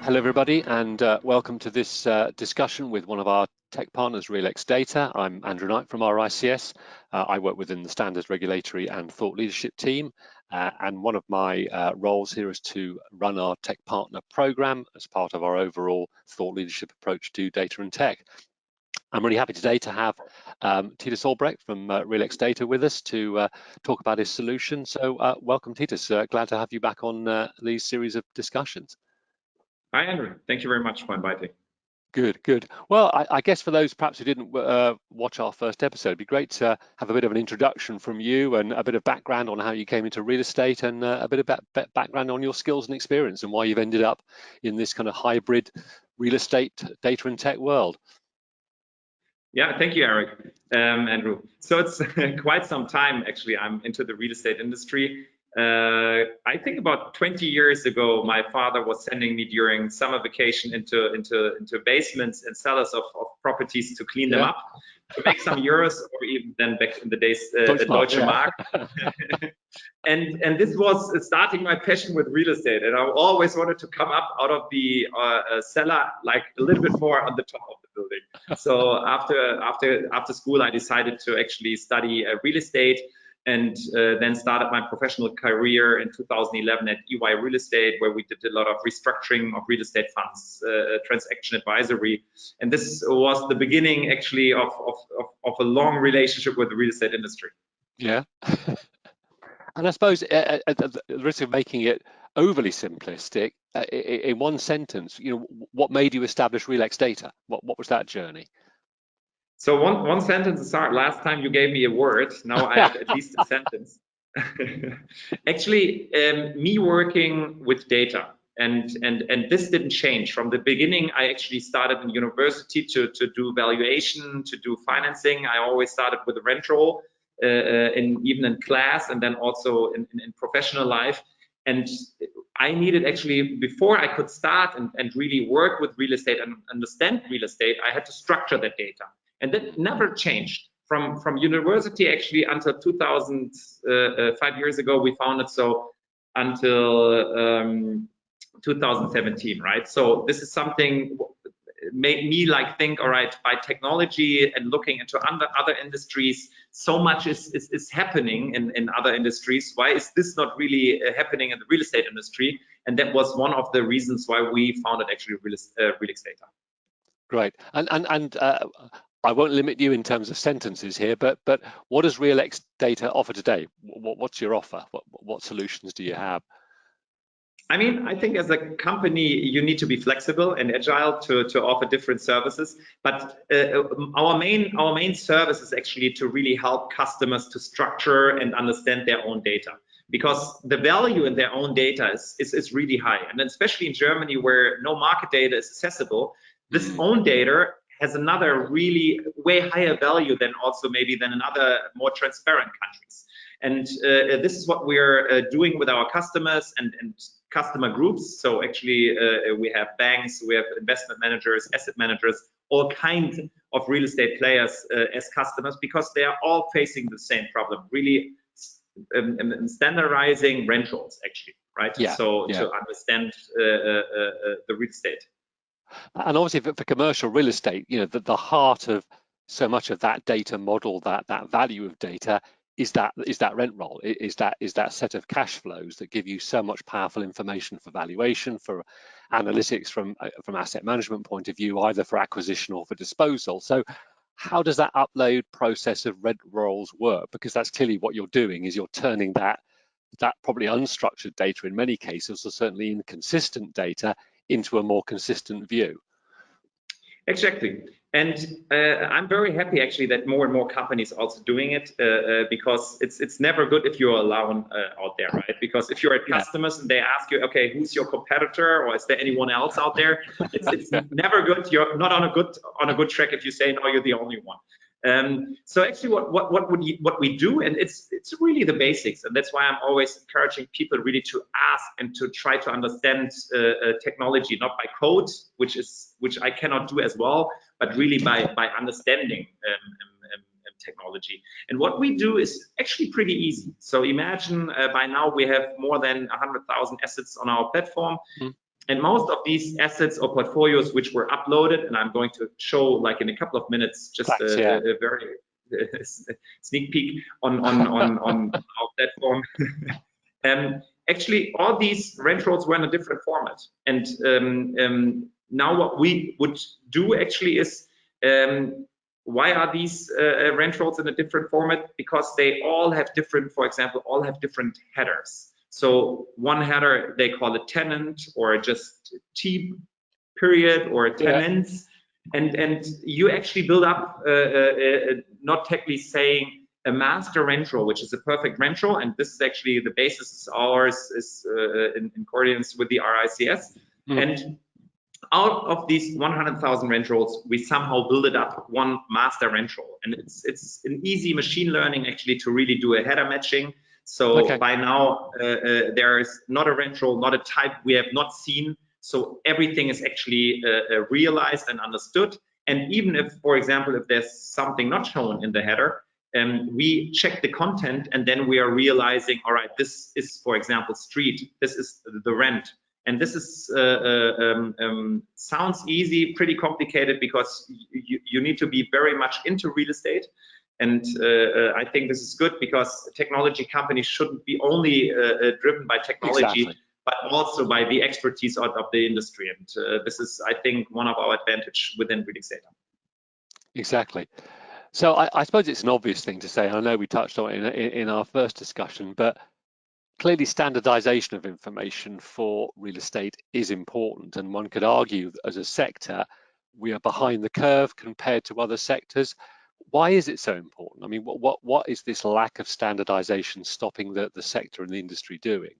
Hello everybody, and welcome to this discussion with one of our tech partners, RealxData. I'm Andrew Knight from RICS. I work within the Standards Regulatory and Thought Leadership team, and one of my roles here is to run our tech partner program as part of our overall thought leadership approach to data and tech. I'm really happy today to have Titus Albrecht from RealxData with us to talk about his solution. So welcome, Titus. Glad to have you back on these series of discussions. Hi, Andrew. Thank you very much for inviting. Good, good. Well, I guess for those perhaps who didn't watch our first episode, it'd be great to have a bit of an introduction from you and a bit of background on how you came into real estate and a bit of background on your skills and experience and why you've ended up in this kind of hybrid real estate data and tech world. Yeah, thank you, Eric, Andrew. So it's quite some time, actually, I'm into the real estate industry. I think about 20 years ago, my father was sending me during summer vacation into basements and cellars of properties to clean them up, to make some euros, or even then back in the days, Deutsche Mark. And this was starting my passion with real estate. And I always wanted to come up out of the cellar, like a little bit more on the top of the building. So after school, I decided to actually study real estate. And then started my professional career in 2011 at EY Real Estate, where we did a lot of restructuring of real estate funds, transaction advisory. And this was the beginning, actually, of a long relationship with the real estate industry. Yeah. And I suppose at the risk of making it overly simplistic, in one sentence, what made you establish RealxData? What was that journey? So one sentence is hard. Last time you gave me a word, now I have at least a sentence. Actually, me working with data, and this didn't change. From the beginning, I actually started in university to do valuation, to do financing. I always started with a rent roll, even in class, and then also in professional life. And I needed actually, before I could start and really work with real estate and understand real estate, I had to structure that data. And that never changed from university, actually, until 5 years ago we founded, so until 2017, right? So this is something made me like think, all right, by technology and looking into other industries, so much is happening in other industries. Why is this not really happening in the real estate industry? And that was one of the reasons why we founded actually RealxData. Great. And I won't limit you in terms of sentences here, but what does RealxData offer today? What's your offer? What solutions do you have? I mean, I think as a company, you need to be flexible and agile to offer different services. But our main service is actually to really help customers to structure and understand their own data, because the value in their own data is really high. And especially in Germany, where no market data is accessible, this own data has another really way higher value than in other more transparent countries. And this is what we're doing with our customers and customer groups. So actually we have banks, we have investment managers, asset managers, all kinds of real estate players as customers, because they are all facing the same problem, really standardizing rent rolls, actually, right? Yeah, to understand the real estate. And obviously for commercial real estate, the heart of so much of that data model, that value of data is that rent roll, is that set of cash flows that give you so much powerful information for valuation, for analytics from asset management point of view, either for acquisition or for disposal. So how does that upload process of rent rolls work? Because that's clearly what you're doing, is you're turning that probably unstructured data in many cases, or certainly inconsistent data, into a more consistent view. Exactly. And I'm very happy actually that more and more companies are also doing it, because it's never good if you're alone out there, right? Because if you're at customers and they ask you, okay, who's your competitor, or is there anyone else out there? It's never good. You're not on a good track if you say, no, you're the only one. So actually what we do, and it's really the basics, and that's why I'm always encouraging people really to ask and to try to understand technology, not by code, which I cannot do as well, but really by understanding technology. And what we do is actually pretty easy. So imagine by now we have more than 100,000 assets on our platform. And most of these assets or portfolios which were uploaded, and I'm going to show like in a couple of minutes, just Thanks, yeah. a very sneak peek on our platform. Actually, all these rent rolls were in a different format. And now what we would do actually is, why are these rent rolls in a different format? Because they all have different, for example, all have different headers. So one header, they call it tenant or just T period or tenants. Yeah. And you actually build up, not technically saying a master rent roll, which is a perfect rent roll. And this is actually the basis ours is in accordance with the RICS. And out of these 100,000 rent rolls, we somehow build it up one master rent roll. And it's an easy machine learning actually to really do a header matching. So by now, there is not a rent roll, not a type we have not seen. So everything is actually realized and understood. And even if, for example, if there's something not shown in the header, we check the content and then we are realizing, all right, this is, for example, street, this is the rent. And this is sounds easy, pretty complicated because you need to be very much into real estate. And I think this is good because technology companies shouldn't be only driven by technology, but also by the expertise of the industry. And this is, I think, one of our advantage within RealxData. Exactly. So I suppose it's an obvious thing to say. I know we touched on it in our first discussion, but clearly standardization of information for real estate is important. And one could argue that as a sector, we are behind the curve compared to other sectors. Why is it so important? I mean, what is this lack of standardization stopping the sector and the industry doing?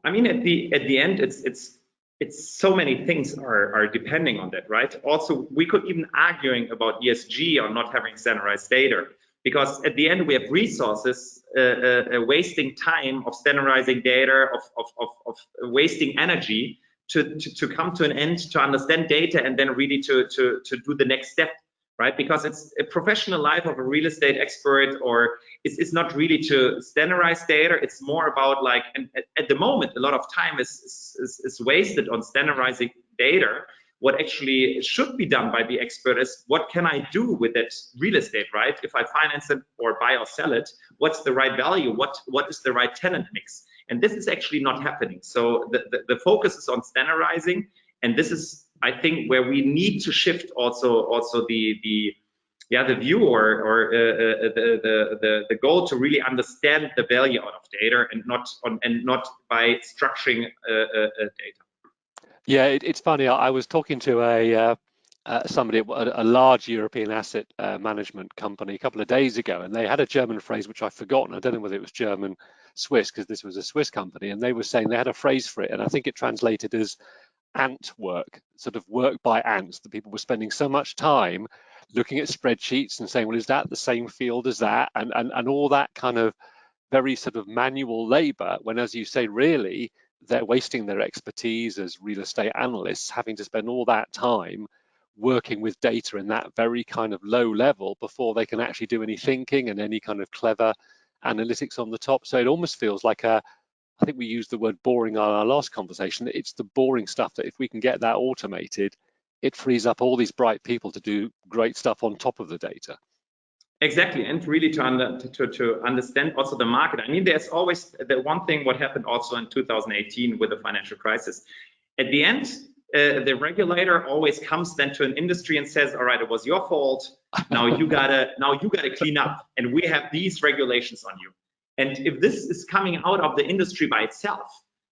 I mean, at the end, it's so many things are depending on that, right? Also, we could even arguing about ESG or not having standardized data, because at the end we have resources wasting time of standardizing data, of wasting energy to come to an end, to understand data, and then really to do the next step, right? Because it's a professional life of a real estate expert, or it's not really to standardize data. It's more about like, and at the moment, a lot of time is wasted on standardizing data. What actually should be done by the expert is, what can I do with that real estate, right? If I finance it or buy or sell it, what's the right value? What is the right tenant mix? And this is actually not happening. So the focus is on standardizing, and this is, I think, where we need to shift also the view or the goal to really understand the value out of data, and not by structuring data. Yeah, it's funny. I was talking to somebody at a large European asset management company a couple of days ago, and they had a German phrase which I've forgotten. I don't know whether it was German Swiss, because this was a Swiss company, and they were saying they had a phrase for it, and I think it translated as ant work, sort of work by ants. That people were spending so much time looking at spreadsheets and saying, well, is that the same field as that, and all that kind of very sort of manual labor, when, as you say, really they're wasting their expertise as real estate analysts, having to spend all that time working with data in that very kind of low level before they can actually do any thinking and any kind of clever analytics on the top. So it almost feels like I think we used the word boring on our last conversation. It's the boring stuff that if we can get that automated, it frees up all these bright people to do great stuff on top of the data. Exactly, and really to understand also the market. I mean, there's always the one thing what happened also in 2018 with the financial crisis. At the end, the regulator always comes then to an industry and says, all right, it was your fault. Now you gotta clean up, and we have these regulations on you. And if this is coming out of the industry by itself,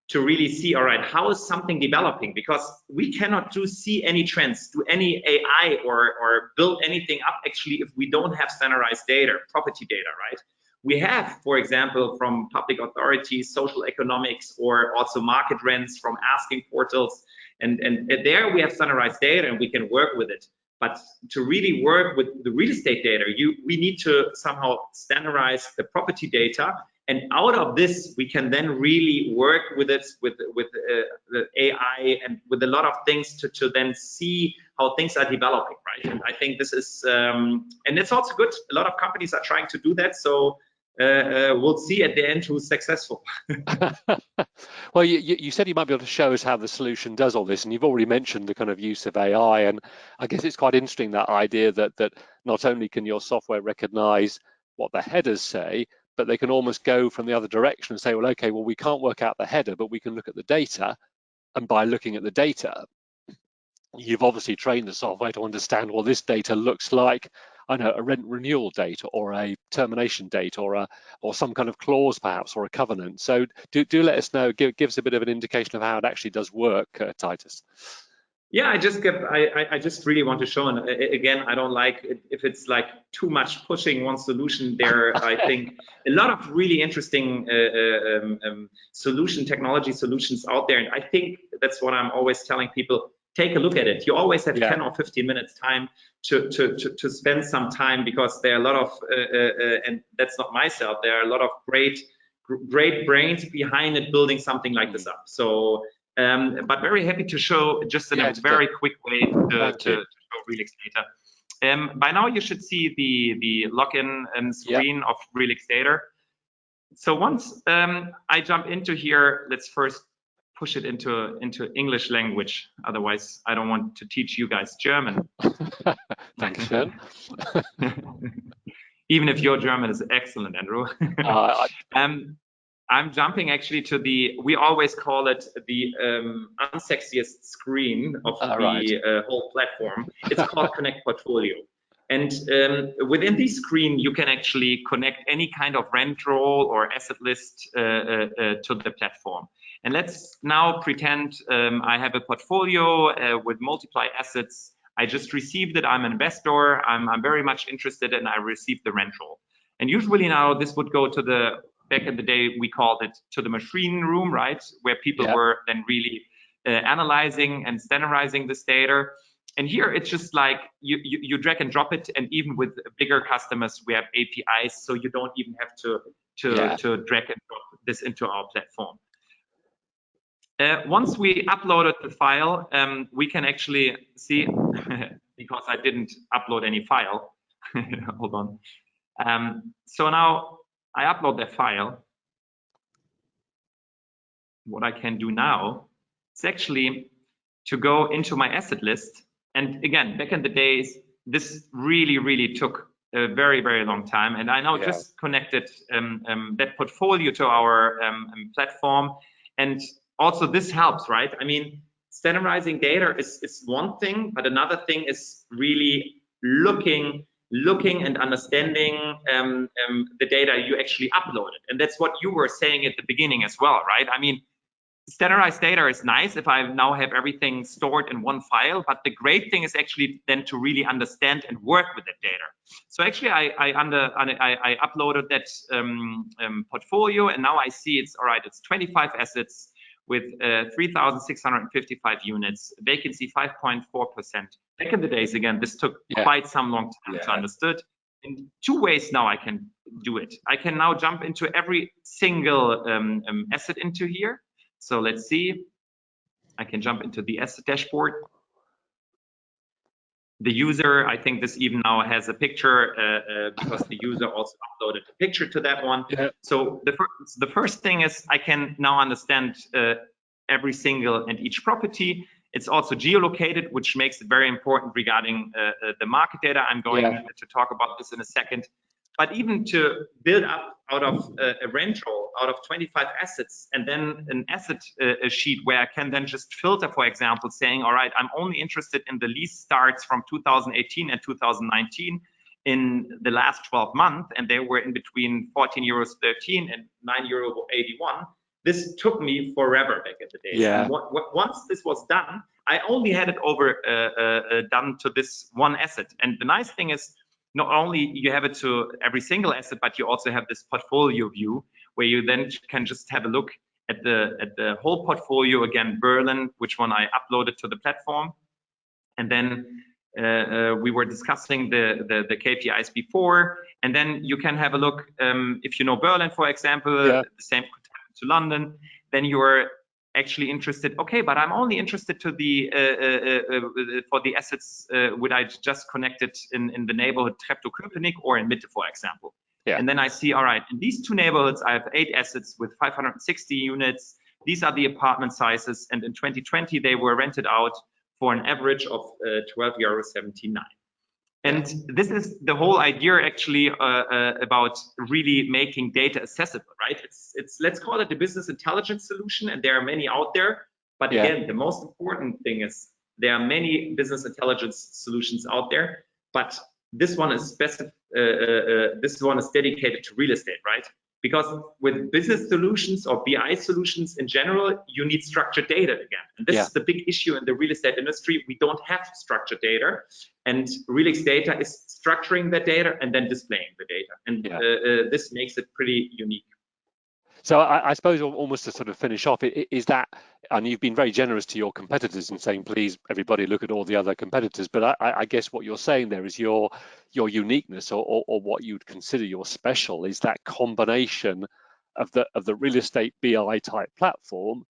to really see, all right, how is something developing? Because we cannot see any trends, do any AI or build anything up actually if we don't have standardized data, property data, right? We have, for example, from public authorities, social economics, or also market rents from asking portals. And there we have standardized data and we can work with it. But to really work with the real estate data, we need to somehow standardize the property data. And out of this, we can then really work with it, with the AI and with a lot of things to then see how things are developing, right? And I think this is, and it's also good. A lot of companies are trying to do that. So we'll see at the end who's successful. Well, you said you might be able to show us how the solution does all this, and you've already mentioned the kind of use of AI, and I guess it's quite interesting, that idea that not only can your software recognize what the headers say, but they can almost go from the other direction and say, well, okay, well, we can't work out the header, but we can look at the data, and by looking at the data, you've obviously trained the software to understand, well, this data looks like, I know, a rent renewal date or a termination date or some kind of clause perhaps, or a covenant. So do let us know, give us a bit of an indication of how it actually does work, Titus. Yeah, I just really want to show, and again, I don't like it if it's like too much pushing one solution there. I think a lot of really interesting technology solutions out there, and I think that's what I'm always telling people. Take a look at it. You always have 10 or 15 minutes time to spend some time, because there are a lot of, and that's not myself, there are a lot of great brains behind it building something like this up. So, but very happy to show just in a very quick way to show RealxData. By now you should see the login screen of RealxData. So once I jump into here, let's first push it into English language. Otherwise, I don't want to teach you guys German. Dankeschön. Even if your German is excellent, Andrew. I'm jumping actually to we always call it the unsexiest screen of the whole platform. It's called Connect Portfolio. And within this screen, you can actually connect any kind of rent roll or asset list to the platform. And let's now pretend I have a portfolio with multiple assets. I just received it. I'm an investor. I'm very much interested, and I received the rent roll. And usually now this would go to back in the day, we called it to the machine room, right? Where people were then really analyzing and standardizing this data. And here it's just like you drag and drop it, and even with bigger customers, we have APIs, so you don't even have to drag and drop this into our platform. Once we uploaded the file, we can actually see, because I didn't upload any file. Hold on. So now I upload the file. What I can do now is actually to go into my asset list. And again, back in the days, this really took a very long time. And I now just connected that portfolio to our platform. And also this helps, right? I mean, standardizing data is one thing, but another thing is really looking and understanding the data you actually uploaded. And that's what you were saying at the beginning as well, right? I mean, standardized data is nice if I now have everything stored in one file, but the great thing is actually then to really understand and work with that data. So actually I uploaded that portfolio, and now I see it's all right, it's 25 assets with 3,655 units, vacancy 5.4%. Back in the days, again, this took quite some long time to understood. In two ways now I can do it. I can now jump into every single asset into here. So let's see, I can jump into the asset dashboard. The user, I think this even now has a picture because the user also uploaded a picture to that one. So the first thing is I can now understand every single and each property. It's also geolocated, which makes it very important regarding the market data. I'm going to talk about this in a second. But even to build up out of a rent roll, out of 25 assets, and then an asset sheet where I can then just filter, for example, saying, all right, I'm only interested in the lease starts from 2018 and 2019 in the last 12 months, and they were in between 14.13 euros and 9.81 euro. This took me forever back in the days. And once this was done, I only had it done to this one asset. And the nice thing is, not only you have it to every single asset, but you also have this portfolio view where you then can just have a look at the whole portfolio. Again, Berlin, which one I uploaded to the platform. And then we were discussing the KPIs before. And then you can have a look, if you know Berlin, for example, the same could happen to London, then you're actually interested, okay, but I'm only interested to for the assets which I just connected in the neighborhood Treptow-Köpenick or in Mitte, for example. Yeah. And then I see, all right, in these two neighborhoods, I have 8 assets with 560 units. These are the apartment sizes. And in 2020, they were rented out for an average of 12.79 €. And this is the whole idea actually about really making data accessible, right? It's let's call it a business intelligence solution, and there are many out there. But again, the most important thing is there are many business intelligence solutions out there, but this one is dedicated to real estate, right? Because with business solutions or BI solutions in general, you need structured data again. And this is the big issue in the real estate industry. We don't have structured data. And RealxData is structuring the data and then displaying the data. And this makes it pretty unique. So I suppose almost to sort of finish off, is that, and you've been very generous to your competitors in saying, please, everybody look at all the other competitors. But I guess what you're saying there is your uniqueness or what you'd consider your special is that combination of the real estate BI type platform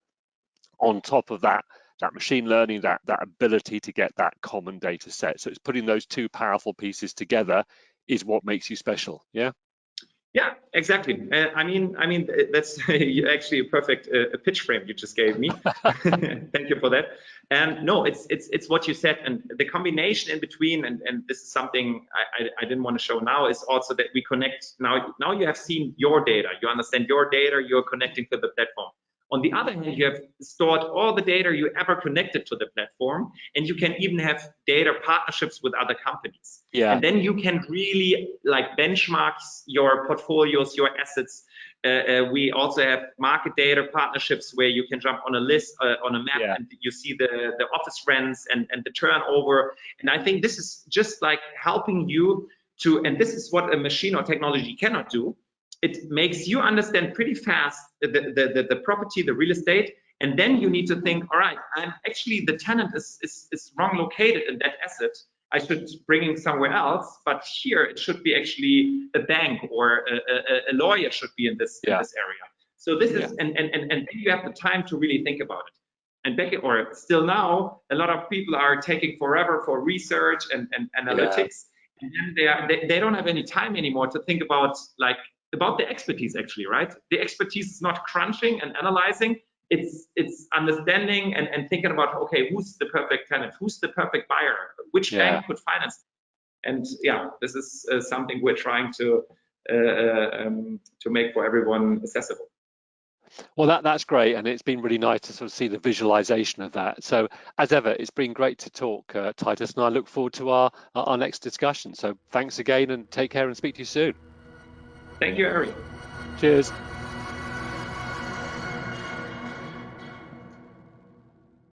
on top of that machine learning, that ability to get that common data set. So it's putting those two powerful pieces together is what makes you special. Yeah. Yeah, exactly. I mean, that's actually a perfect pitch frame you just gave me. Thank you for that. And no, it's what you said, and the combination in between, and this is something I didn't want to show now, is also that we connect now. Now you have seen your data, you understand your data, you're connecting to the platform. On the other hand, you have stored all the data you ever connected to the platform, and you can even have data partnerships with other companies. Yeah. And then you can really like benchmark your portfolios, your assets. We also have market data partnerships where you can jump on a list, on a map, and you see the office rents and the turnover. And I think this is just like helping you to, and this is what a machine or technology cannot do. It makes you understand pretty fast the property, the real estate, and then you need to think, all right, I'm actually, the tenant is wrong located in that asset. I should bring it somewhere else, but here it should be actually a bank or a lawyer should be in this area. So this is, and then you have the time to really think about it. And or still now, a lot of people are taking forever for research and analytics, and then they don't have any time anymore to think about the expertise actually, right? The expertise is not crunching and analyzing. It's understanding and thinking about, okay, who's the perfect tenant, who's the perfect buyer, which bank could finance, and this is something we're trying to make for everyone accessible. Well, that's great, and it's been really nice to sort of see the visualization of that. So, as ever, it's been great to talk, Titus, and I look forward to our next discussion. So, thanks again, and take care, and speak to you soon. Thank you, Ari. Cheers.